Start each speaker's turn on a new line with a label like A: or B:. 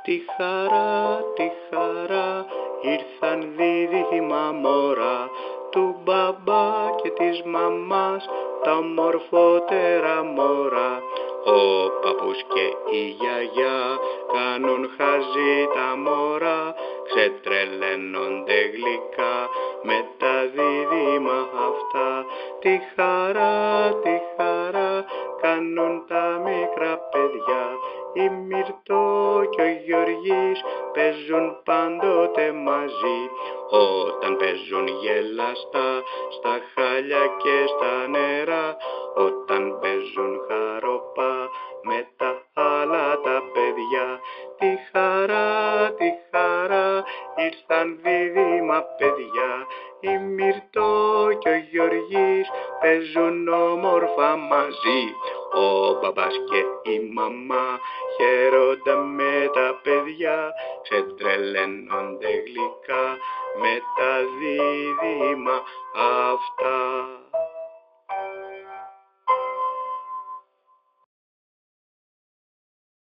A: τη χαρά, ήρθαν δίδυμα μωρά του μπαμπά και της μαμάς, τα ομορφότερα μωρά. Ο παππούς και η γιαγιά κάνουν χαζί τα μωρά, ξετρελαίνονται γλυκά με τα δίδυμα αυτά. Τη χαρά κάνουν τα μικρά παιδιά, η Μυρτώ και ο Γεωργής παίζουν πάντοτε μαζί. Όταν παίζουν γελαστά στα χάλια και στα νερά, όταν παίζουν χαροπά με τα άλλα τα παιδιά. Τη χαρά, ήρθαν δίδυμα παιδιά, η Μυρτώ και ο Γεωργής παίζουν όμορφα μαζί. Ο μπαμπάς και η μαμά χαίρονται με τα παιδιά, ξετρελαίνονται γλυκά με τα δίδυμα αυτά.